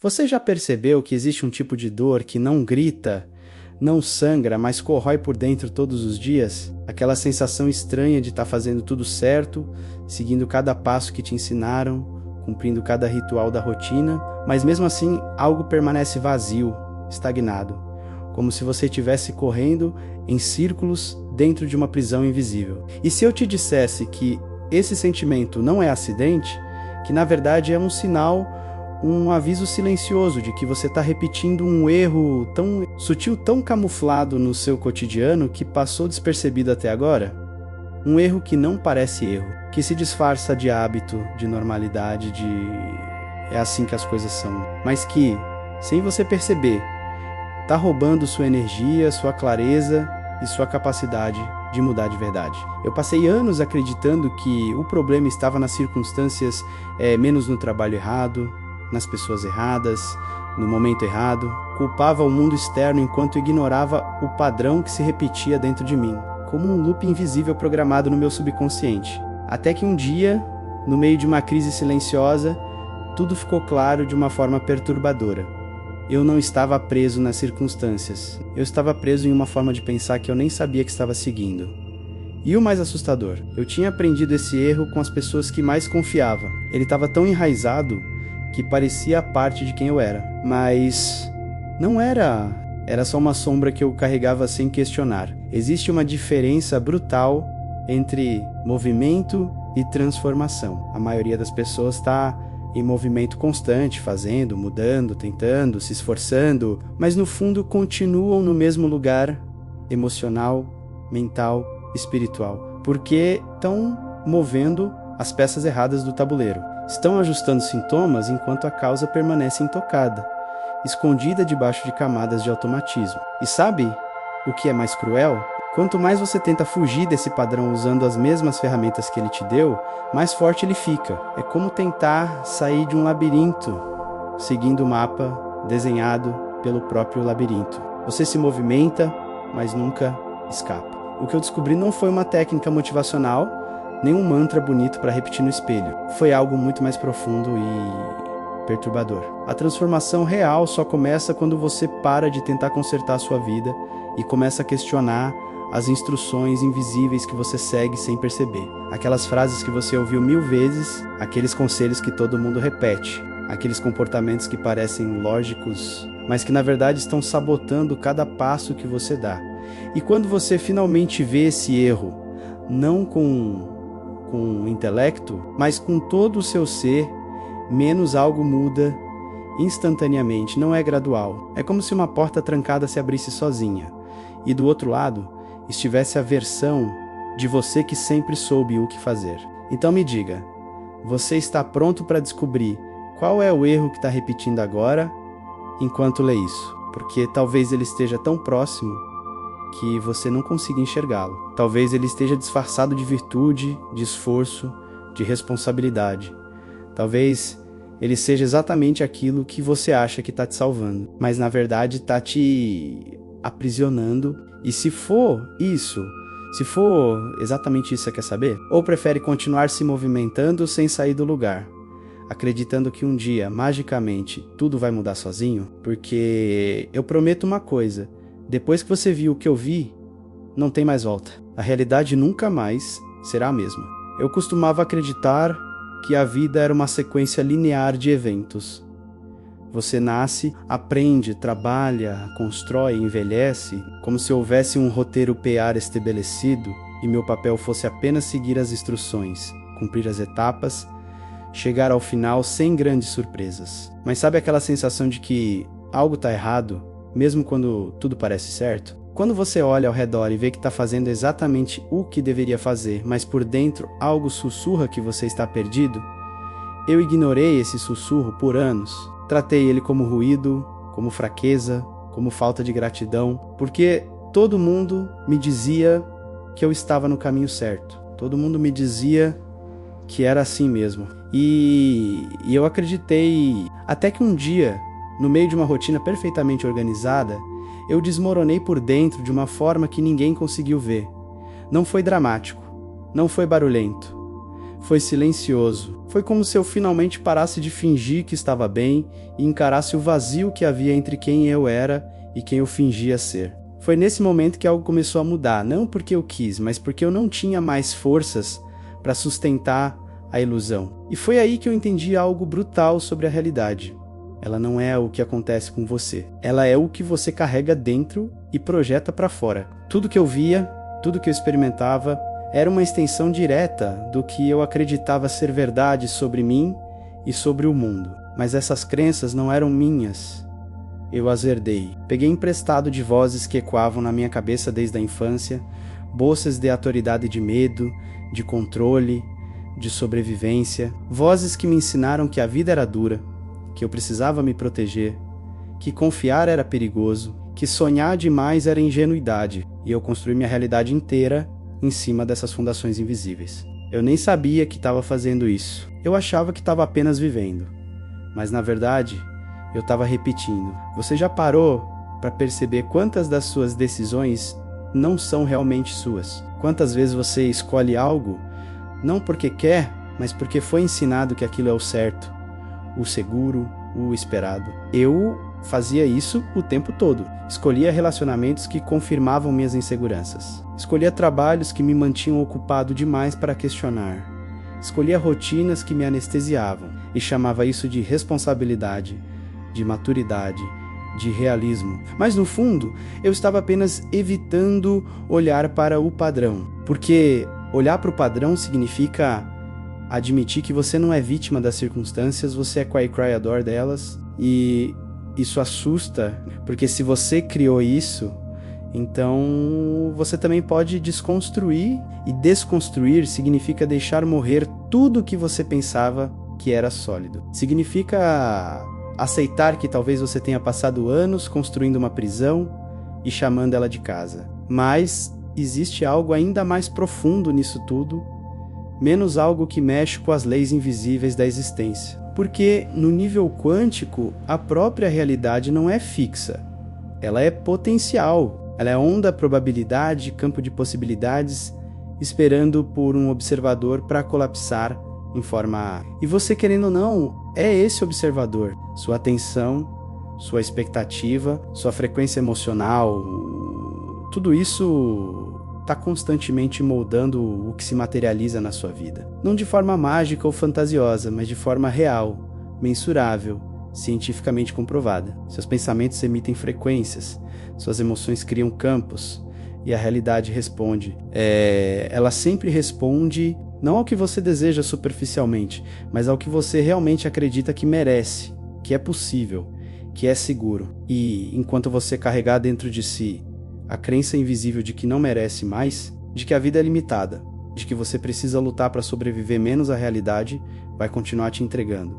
Você já percebeu que existe um tipo de dor que não grita, não sangra, mas corrói por dentro todos os dias? Aquela sensação estranha de estar fazendo tudo certo, seguindo cada passo que te ensinaram, cumprindo cada ritual da rotina, mas mesmo assim algo permanece vazio, estagnado, como se você estivesse correndo em círculos dentro de uma prisão invisível. E se eu te dissesse que esse sentimento não é acidente, que na verdade é um sinal, um aviso silencioso de que você está repetindo um erro tão sutil, tão camuflado no seu cotidiano que passou despercebido até agora? Um erro que não parece erro, que se disfarça de hábito, de normalidade, de é assim que as coisas são, mas que, sem você perceber, está roubando sua energia, sua clareza e sua capacidade de mudar de verdade. Eu passei anos acreditando que o problema estava nas circunstâncias, menos no trabalho errado, nas pessoas erradas, no momento errado. Culpava o mundo externo enquanto ignorava o padrão que se repetia dentro de mim, como um loop invisível programado no meu subconsciente. Até que um dia, no meio de uma crise silenciosa, tudo ficou claro de uma forma perturbadora. Eu não estava preso nas circunstâncias. Eu estava preso em uma forma de pensar que eu nem sabia que estava seguindo. E o mais assustador, eu tinha aprendido esse erro com as pessoas que mais confiava. Ele estava tão enraizado que parecia parte de quem eu era. Mas não era. Era só uma sombra que eu carregava sem questionar. Existe uma diferença brutal entre movimento e transformação. A maioria das pessoas está em movimento constante, fazendo, mudando, tentando, se esforçando, mas no fundo continuam no mesmo lugar emocional, mental, espiritual, porque estão movendo as peças erradas do tabuleiro. Estão ajustando sintomas enquanto a causa permanece intocada, escondida debaixo de camadas de automatismo. E sabe o que é mais cruel? Quanto mais você tenta fugir desse padrão usando as mesmas ferramentas que ele te deu, mais forte ele fica. É como tentar sair de um labirinto, seguindo o mapa desenhado pelo próprio labirinto. Você se movimenta, mas nunca escapa. O que eu descobri não foi uma técnica motivacional, nem um mantra bonito para repetir no espelho. Foi algo muito mais profundo e perturbador. A transformação real só começa quando você para de tentar consertar a sua vida e começa a questionar as instruções invisíveis que você segue sem perceber. Aquelas frases que você ouviu 1000 vezes, aqueles conselhos que todo mundo repete, aqueles comportamentos que parecem lógicos, mas que na verdade estão sabotando cada passo que você dá. E quando você finalmente vê esse erro, não com o intelecto, mas com todo o seu ser, menos algo muda instantaneamente, não é gradual. É como se uma porta trancada se abrisse sozinha, e do outro lado estivesse a versão de você que sempre soube o que fazer. Então me diga, você está pronto para descobrir qual é o erro que está repetindo agora enquanto lê isso? Porque talvez ele esteja tão próximo que você não consiga enxergá-lo. Talvez ele esteja disfarçado de virtude, de esforço, de responsabilidade. Talvez ele seja exatamente aquilo que você acha que está te salvando, mas na verdade está te aprisionando. E se for isso, se for exatamente isso que você quer saber, ou prefere continuar se movimentando sem sair do lugar, acreditando que um dia, magicamente, tudo vai mudar sozinho? Porque eu prometo uma coisa, depois que você viu o que eu vi, não tem mais volta. A realidade nunca mais será a mesma. Eu costumava acreditar que a vida era uma sequência linear de eventos. Você nasce, aprende, trabalha, constrói, envelhece, como se houvesse um roteiro PA estabelecido e meu papel fosse apenas seguir as instruções, cumprir as etapas, chegar ao final sem grandes surpresas. Mas sabe aquela sensação de que algo está errado, mesmo quando tudo parece certo? Quando você olha ao redor e vê que está fazendo exatamente o que deveria fazer, mas por dentro algo sussurra que você está perdido? Eu ignorei esse sussurro por anos. Tratei ele como ruído, como fraqueza, como falta de gratidão, porque todo mundo me dizia que eu estava no caminho certo. Todo mundo me dizia que era assim mesmo. E eu acreditei, até que um dia, no meio de uma rotina perfeitamente organizada, eu desmoronei por dentro de uma forma que ninguém conseguiu ver. Não foi dramático, não foi barulhento. foi silencioso. Foi como se eu finalmente parasse de fingir que estava bem e encarasse o vazio que havia entre quem eu era e quem eu fingia ser. Foi nesse momento que algo começou a mudar, não porque eu quis, mas porque eu não tinha mais forças para sustentar a ilusão. E foi aí que eu entendi algo brutal sobre a realidade. Ela não é o que acontece com você. Ela é o que você carrega dentro e projeta para fora. Tudo que eu via, tudo que eu experimentava, era uma extensão direta do que eu acreditava ser verdade sobre mim e sobre o mundo. Mas essas crenças não eram minhas. Eu as herdei. Peguei emprestado de vozes que ecoavam na minha cabeça desde a infância, bolsas de autoridade e de medo, de controle, de sobrevivência, vozes que me ensinaram que a vida era dura, que eu precisava me proteger, que confiar era perigoso, que sonhar demais era ingenuidade, e eu construí minha realidade inteira em cima dessas fundações invisíveis. Eu nem sabia que estava fazendo isso. Eu achava que estava apenas vivendo. Mas na verdade, eu estava repetindo. Você já parou para perceber quantas das suas decisões não são realmente suas? Quantas vezes você escolhe algo não porque quer, mas porque foi ensinado que aquilo é o certo, o seguro, o esperado. Eu fazia isso o tempo todo. Escolhia relacionamentos que confirmavam minhas inseguranças. Escolhia trabalhos que me mantinham ocupado demais para questionar. Escolhia rotinas que me anestesiavam e chamava isso de responsabilidade, de maturidade, de realismo. Mas no fundo, eu estava apenas evitando olhar para o padrão, porque olhar para o padrão significa admitir que você não é vítima das circunstâncias, você é cry-cryador delas, e isso assusta, porque se você criou isso, então você também pode desconstruir, e desconstruir significa deixar morrer tudo que você pensava que era sólido. Significa aceitar que talvez você tenha passado anos construindo uma prisão e chamando ela de casa. Mas existe algo ainda mais profundo nisso tudo, menos algo que mexe com as leis invisíveis da existência. Porque no nível quântico, a própria realidade não é fixa. Ela é potencial. Ela é onda, probabilidade, campo de possibilidades, esperando por um observador para colapsar em forma A. E você, querendo ou não, é esse observador. Sua atenção, sua expectativa, sua frequência emocional, tudo isso está constantemente moldando o que se materializa na sua vida. Não de forma mágica ou fantasiosa, mas de forma real, mensurável, cientificamente comprovada. Seus pensamentos emitem frequências, suas emoções criam campos, e a realidade responde. Ela sempre responde não ao que você deseja superficialmente, mas ao que você realmente acredita que merece, que é possível, que é seguro. E enquanto você carregar dentro de si a crença invisível de que não merece mais, de que a vida é limitada, de que você precisa lutar para sobreviver menos à realidade, vai continuar te entregando.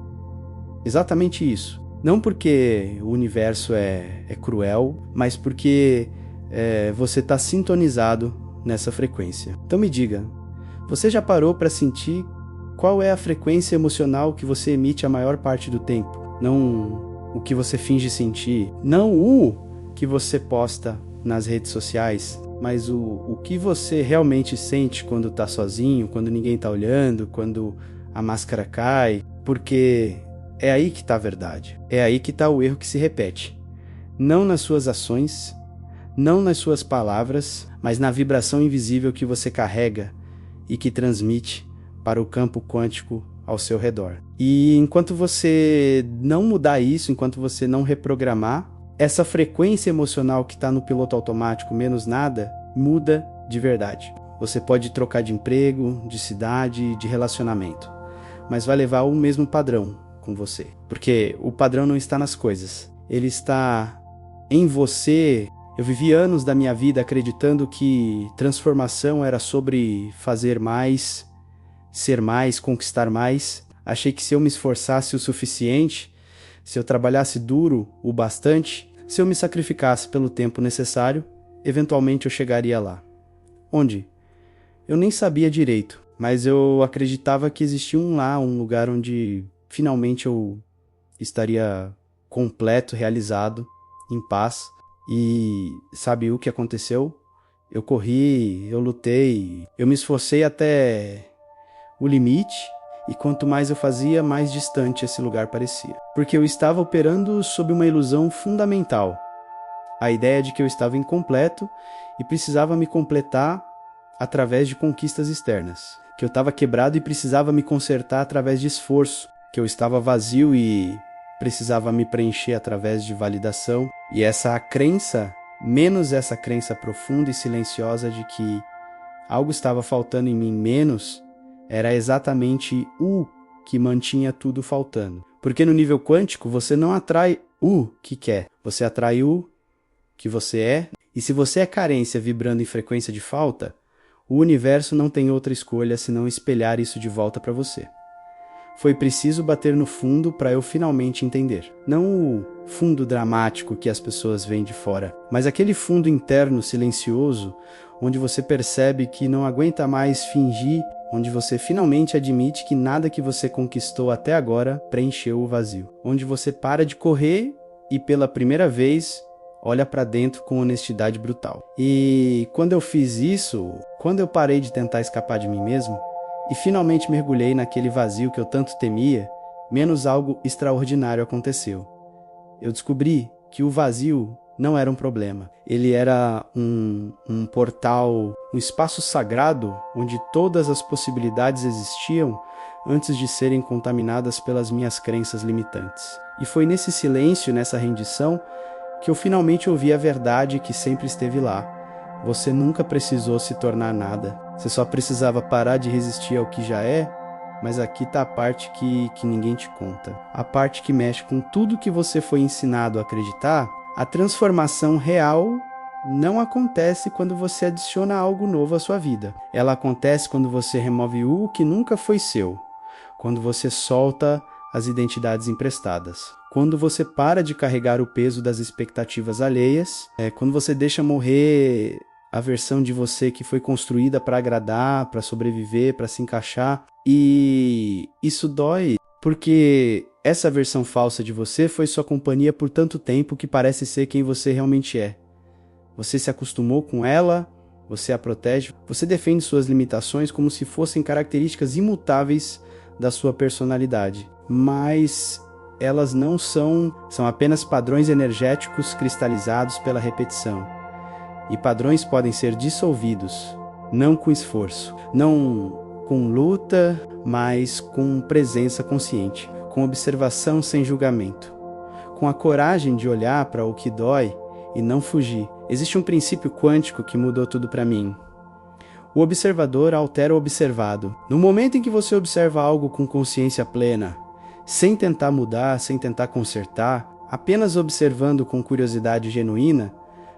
Exatamente isso. Não porque o universo é cruel, mas porque você está sintonizado nessa frequência. Então me diga, você já parou para sentir qual é a frequência emocional que você emite a maior parte do tempo? Não o que você finge sentir, não o que você posta nas redes sociais, mas o que você realmente sente quando está sozinho, quando ninguém está olhando, quando a máscara cai, porque é aí que está a verdade, é aí que está o erro que se repete. Não nas suas ações, não nas suas palavras, mas na vibração invisível que você carrega e que transmite para o campo quântico ao seu redor. E enquanto você não mudar isso, enquanto você não reprogramar, essa frequência emocional que está no piloto automático menos nada, muda de verdade. Você pode trocar de emprego, de cidade, de relacionamento, mas vai levar o mesmo padrão com você. Porque o padrão não está nas coisas, ele está em você. Eu vivi anos da minha vida acreditando que transformação era sobre fazer mais, ser mais, conquistar mais. Achei que se eu me esforçasse o suficiente, se eu trabalhasse duro o bastante, se eu me sacrificasse pelo tempo necessário, eventualmente eu chegaria lá. Onde? Eu nem sabia direito, mas eu acreditava que existia um lugar onde finalmente eu estaria completo, realizado, em paz. E sabe o que aconteceu? Eu corri, eu lutei, eu me esforcei até o limite, e quanto mais eu fazia, mais distante esse lugar parecia. Porque eu estava operando sob uma ilusão fundamental, a ideia de que eu estava incompleto e precisava me completar através de conquistas externas, que eu estava quebrado e precisava me consertar através de esforço, que eu estava vazio e precisava me preencher através de validação. E essa crença, menos essa crença profunda e silenciosa de que algo estava faltando em mim menos, era exatamente o que mantinha tudo faltando. Porque no nível quântico você não atrai o que quer, você atrai o que você é. E se você é carência vibrando em frequência de falta, o universo não tem outra escolha senão espelhar isso de volta para você. Foi preciso bater no fundo para eu finalmente entender. Não o fundo dramático que as pessoas veem de fora, mas aquele fundo interno silencioso, onde você percebe que não aguenta mais fingir, onde você finalmente admite que nada que você conquistou até agora preencheu o vazio. Onde você para de correr e pela primeira vez olha para dentro com honestidade brutal. E quando eu fiz isso, quando eu parei de tentar escapar de mim mesmo, e finalmente mergulhei naquele vazio que eu tanto temia, menos algo extraordinário aconteceu. Eu descobri que o vazio não era um problema. Ele era um portal, um espaço sagrado onde todas as possibilidades existiam antes de serem contaminadas pelas minhas crenças limitantes. E foi nesse silêncio, nessa rendição, que eu finalmente ouvi a verdade que sempre esteve lá. Você nunca precisou se tornar nada. Você só precisava parar de resistir ao que já é, mas aqui está a parte que ninguém te conta. A parte que mexe com tudo que você foi ensinado a acreditar. A transformação real não acontece quando você adiciona algo novo à sua vida. Ela acontece quando você remove o que nunca foi seu. Quando você solta as identidades emprestadas. Quando você para de carregar o peso das expectativas alheias. Quando você deixa morrer a versão de você que foi construída para agradar, para sobreviver, para se encaixar. E isso dói, porque essa versão falsa de você foi sua companhia por tanto tempo que parece ser quem você realmente é. Você se acostumou com ela, você a protege, você defende suas limitações como se fossem características imutáveis da sua personalidade. Mas elas não são apenas padrões energéticos cristalizados pela repetição. E padrões podem ser dissolvidos, não com esforço, não com luta, mas com presença consciente, com observação sem julgamento, com a coragem de olhar para o que dói e não fugir. Existe um princípio quântico que mudou tudo para mim. O observador altera o observado. No momento em que você observa algo com consciência plena, sem tentar mudar, sem tentar consertar, apenas observando com curiosidade genuína,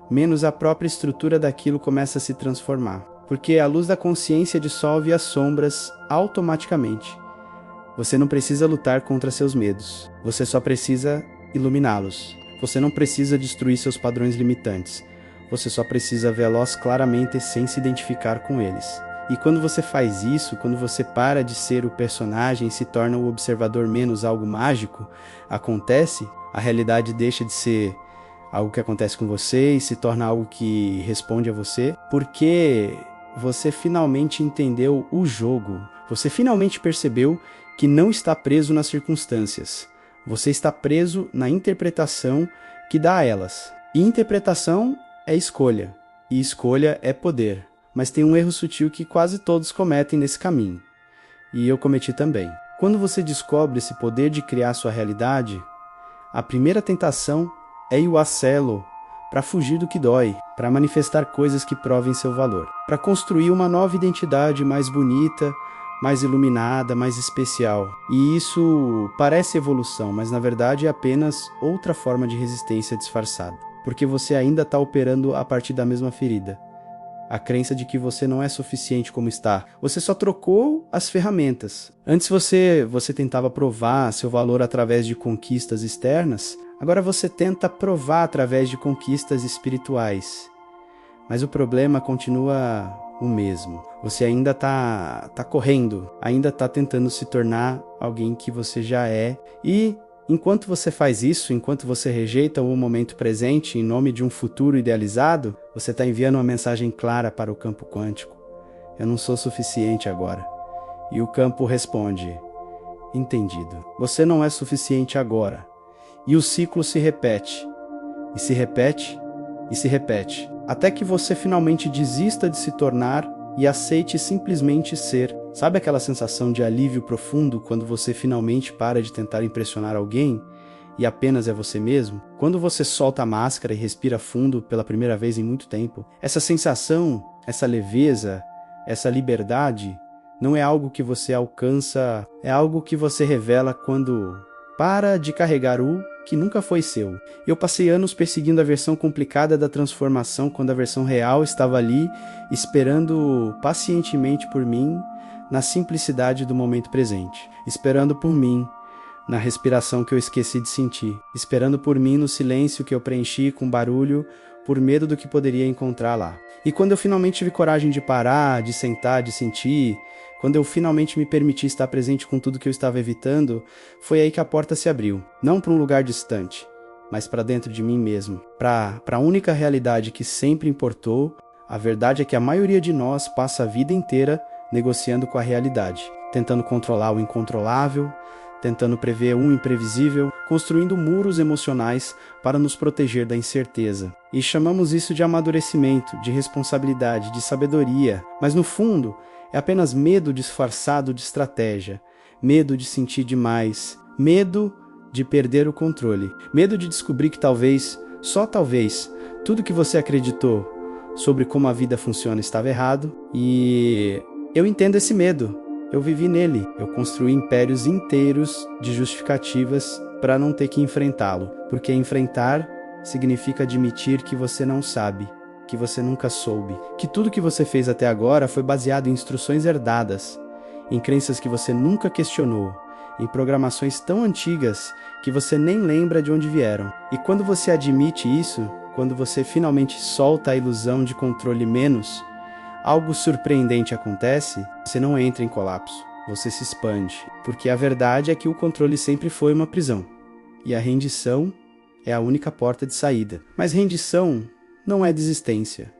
menos a própria estrutura daquilo começa a se transformar. Porque a luz da consciência dissolve as sombras automaticamente. Você não precisa lutar contra seus medos. Você só precisa iluminá-los. Você não precisa destruir seus padrões limitantes. Você só precisa vê-los claramente sem se identificar com eles. E quando você faz isso, quando você para de ser o personagem e se torna o observador menos algo mágico, a realidade deixa de ser algo que acontece com você e se torna algo que responde a você, porque você finalmente entendeu o jogo. Você finalmente percebeu que não está preso nas circunstâncias. Você está preso na interpretação que dá a elas. E interpretação é escolha. E escolha é poder. Mas tem um erro sutil que quase todos cometem nesse caminho. E eu cometi também. Quando você descobre esse poder de criar sua realidade, a primeira tentação é ir ao celo para fugir do que dói, para manifestar coisas que provem seu valor, para construir uma nova identidade mais bonita, mais iluminada, mais especial. E isso parece evolução, mas na verdade é apenas outra forma de resistência disfarçada, porque você ainda está operando a partir da mesma ferida. A crença de que você não é suficiente como está. Você só trocou as ferramentas. Antes você tentava provar seu valor através de conquistas externas. Agora você tenta provar através de conquistas espirituais. Mas o problema continua o mesmo. Você ainda tá correndo. Ainda tá tentando se tornar alguém que você já é. E enquanto você faz isso, enquanto você rejeita o momento presente em nome de um futuro idealizado, você está enviando uma mensagem clara para o campo quântico. Eu não sou suficiente agora. E o campo responde: entendido. Você não é suficiente agora. E o ciclo se repete, e se repete, e se repete, até que você finalmente desista de se tornar e aceite simplesmente ser. Sabe aquela sensação de alívio profundo quando você finalmente para de tentar impressionar alguém e apenas é você mesmo? Quando você solta a máscara e respira fundo pela primeira vez em muito tempo, essa sensação, essa leveza, essa liberdade não é algo que você alcança, é algo que você revela quando para de carregar o que nunca foi seu. Eu passei anos perseguindo a versão complicada da transformação quando a versão real estava ali, esperando pacientemente por mim, na simplicidade do momento presente, esperando por mim, na respiração que eu esqueci de sentir, esperando por mim no silêncio que eu preenchi com barulho, por medo do que poderia encontrar lá. E quando eu finalmente tive coragem de parar, de sentar, de sentir, quando eu finalmente me permiti estar presente com tudo que eu estava evitando, foi aí que a porta se abriu. Não para um lugar distante, mas para dentro de mim mesmo. Para a única realidade que sempre importou. A verdade é que a maioria de nós passa a vida inteira negociando com a realidade, tentando controlar o incontrolável, tentando prever o imprevisível, construindo muros emocionais para nos proteger da incerteza. E chamamos isso de amadurecimento, de responsabilidade, de sabedoria. Mas no fundo, é apenas medo disfarçado de estratégia, medo de sentir demais, medo de perder o controle, medo de descobrir que talvez, só talvez, tudo que você acreditou sobre como a vida funciona estava errado. E eu entendo esse medo, eu vivi nele, eu construí impérios inteiros de justificativas para não ter que enfrentá-lo, porque enfrentar significa admitir que você não sabe, que você nunca soube, que tudo que você fez até agora foi baseado em instruções herdadas, em crenças que você nunca questionou, em programações tão antigas que você nem lembra de onde vieram. E quando você admite isso, quando você finalmente solta a ilusão de controle menos, algo surpreendente acontece. Você não entra em colapso, você se expande, porque a verdade é que o controle sempre foi uma prisão, e a rendição é a única porta de saída. Mas rendição não é desistência,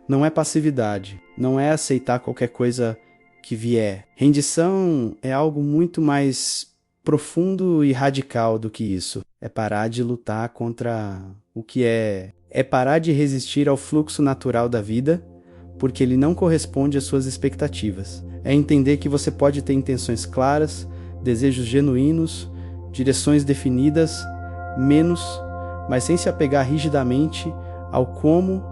não é passividade, não é aceitar qualquer coisa que vier. Rendição é algo muito mais profundo e radical do que isso. É parar de lutar contra o que é parar de resistir ao fluxo natural da vida, porque ele não corresponde às suas expectativas. É entender que você pode ter intenções claras, desejos genuínos, direções definidas, mas sem se apegar rigidamente ao como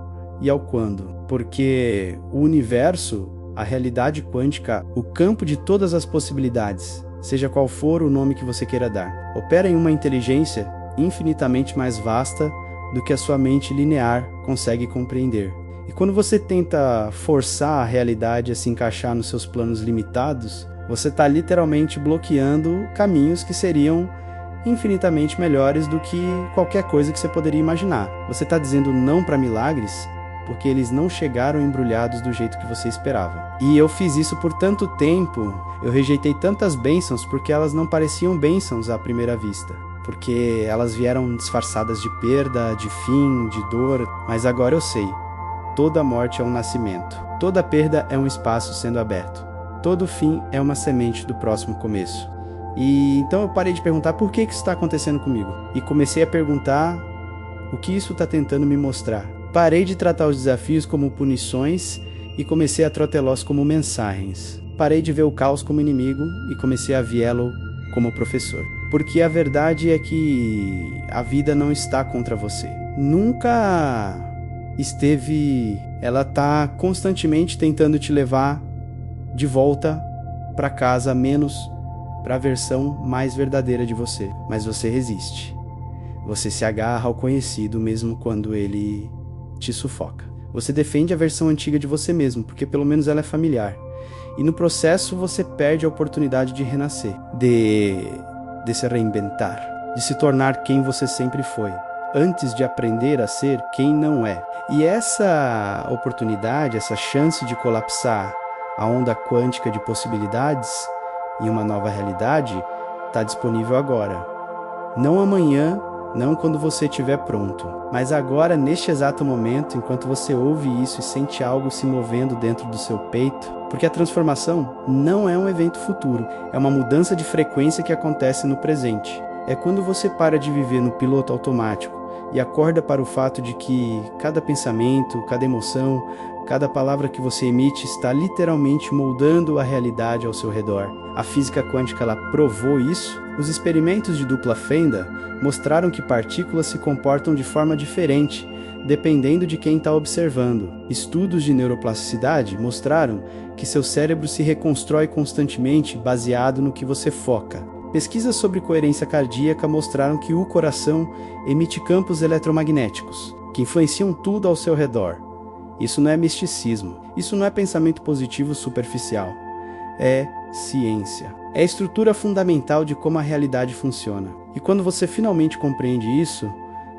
e ao quando. Porque o universo, a realidade quântica, o campo de todas as possibilidades, seja qual for o nome que você queira dar, opera em uma inteligência infinitamente mais vasta do que a sua mente linear consegue compreender. E quando você tenta forçar a realidade a se encaixar nos seus planos limitados, você está literalmente bloqueando caminhos que seriam infinitamente melhores do que qualquer coisa que você poderia imaginar. Você está dizendo não para milagres porque eles não chegaram embrulhados do jeito que você esperava. E eu fiz isso por tanto tempo, eu rejeitei tantas bênçãos porque elas não pareciam bênçãos à primeira vista. Porque elas vieram disfarçadas de perda, de fim, de dor. Mas agora eu sei. Toda morte é um nascimento. Toda perda é um espaço sendo aberto. Todo fim é uma semente do próximo começo. E então eu parei de perguntar por que isso está acontecendo comigo. E comecei a perguntar o que isso está tentando me mostrar. Parei de tratar os desafios como punições e comecei a tratá-los como mensagens. Parei de ver o caos como inimigo e comecei a vê-lo como professor. Porque a verdade é que a vida não está contra você. Nunca esteve. Ela está constantemente tentando te levar de volta para casa, menos para a versão mais verdadeira de você. Mas você resiste. Você se agarra ao conhecido mesmo quando ele te sufoca. Você defende a versão antiga de você mesmo, porque pelo menos ela é familiar. E no processo você perde a oportunidade de renascer, de se reinventar, de se tornar quem você sempre foi, antes de aprender a ser quem não é. E essa oportunidade, essa chance de colapsar a onda quântica de possibilidades em uma nova realidade, está disponível agora. Não amanhã, não quando você estiver pronto, mas agora, neste exato momento, enquanto você ouve isso e sente algo se movendo dentro do seu peito, Porque a transformação não é um evento futuro, é uma mudança de frequência que acontece no presente. É quando você para de viver no piloto automático e acorda para o fato de que cada pensamento, cada emoção, cada palavra que você emite está literalmente moldando a realidade ao seu redor. A física quântica ela provou isso. Os experimentos de dupla fenda mostraram que partículas se comportam de forma diferente, dependendo de quem está observando. Estudos de neuroplasticidade mostraram que seu cérebro se reconstrói constantemente baseado no que você foca. Pesquisas sobre coerência cardíaca mostraram que o coração emite campos eletromagnéticos, que influenciam tudo ao seu redor. Isso não é misticismo, isso não é pensamento positivo superficial. É ciência. É a estrutura fundamental de como a realidade funciona. E quando você finalmente compreende isso,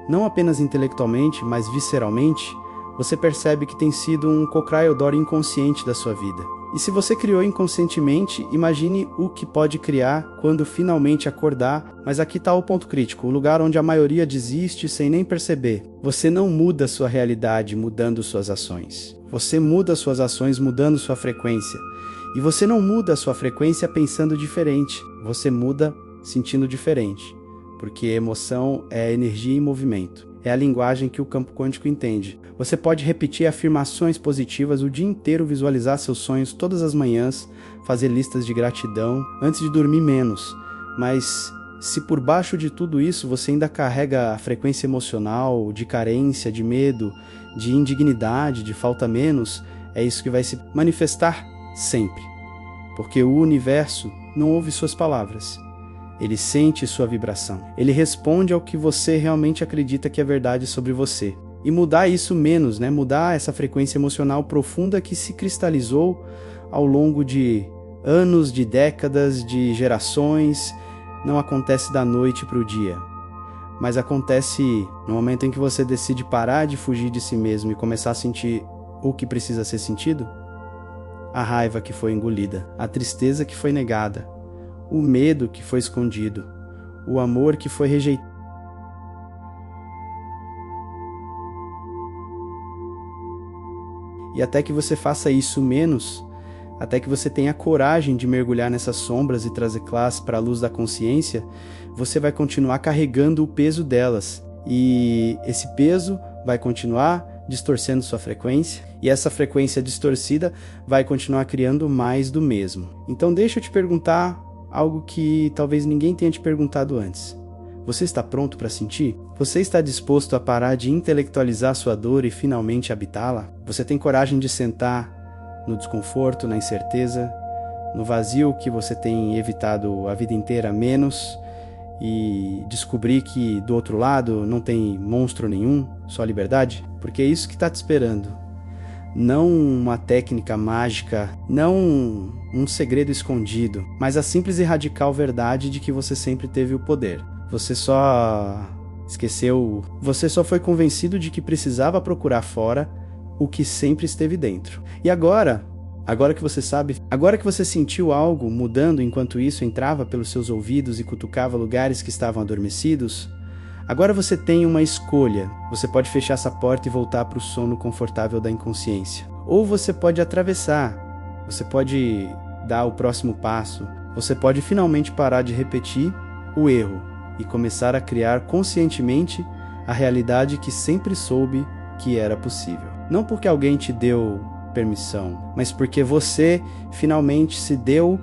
não apenas intelectualmente, mas visceralmente, você percebe que tem sido um co-criador inconsciente da sua vida. E se você criou inconscientemente, imagine o que pode criar quando finalmente acordar. Mas aqui está o ponto crítico, o lugar onde a maioria desiste sem nem perceber. Você não muda sua realidade mudando suas ações. Você muda suas ações mudando sua frequência. E você não muda a sua frequência pensando diferente. Você muda sentindo diferente. Porque emoção é energia em movimento. É a linguagem que o campo quântico entende. Você pode repetir afirmações positivas o dia inteiro, visualizar seus sonhos todas as manhãs, fazer listas de gratidão antes de dormir menos. Mas se por baixo de tudo isso você ainda carrega a frequência emocional, de carência, de medo, de indignidade, de falta menos, é isso que vai se manifestar sempre. Porque o universo não ouve suas palavras. Ele sente sua vibração. Ele responde ao que você realmente acredita que é verdade sobre você. E mudar isso menos, né? Mudar essa frequência emocional profunda que se cristalizou ao longo de anos, de décadas, de gerações, não acontece da noite para o dia. Mas acontece no momento em que você decide parar de fugir de si mesmo e começar a sentir o que precisa ser sentido. A raiva que foi engolida, a tristeza que foi negada, o medo que foi escondido, o amor que foi rejeitado. E até que você faça isso menos, até que você tenha coragem de mergulhar nessas sombras e trazer classe para a luz da consciência, você vai continuar carregando o peso delas. E esse peso vai continuar distorcendo sua frequência, e essa frequência distorcida vai continuar criando mais do mesmo. Então deixa eu te perguntar algo que talvez ninguém tenha te perguntado antes. Você está pronto para sentir? Você está disposto a parar de intelectualizar sua dor e finalmente habitá-la? Você tem coragem de sentar no desconforto, na incerteza, no vazio que você tem evitado a vida inteira menos e descobrir que do outro lado não tem monstro nenhum, só liberdade? Porque é isso que está te esperando. Não uma técnica mágica, não um segredo escondido, mas a simples e radical verdade de que você sempre teve o poder. Você só esqueceu, você só foi convencido de que precisava procurar fora o que sempre esteve dentro. E agora que você sabe, agora que você sentiu algo mudando enquanto isso entrava pelos seus ouvidos e cutucava lugares que estavam adormecidos, agora você tem uma escolha. Você pode fechar essa porta e voltar para o sono confortável da inconsciência. Ou você pode atravessar, você pode dar o próximo passo, você pode finalmente parar de repetir o erro e começar a criar conscientemente a realidade que sempre soube que era possível. Não porque alguém te deu permissão, mas porque você finalmente se deu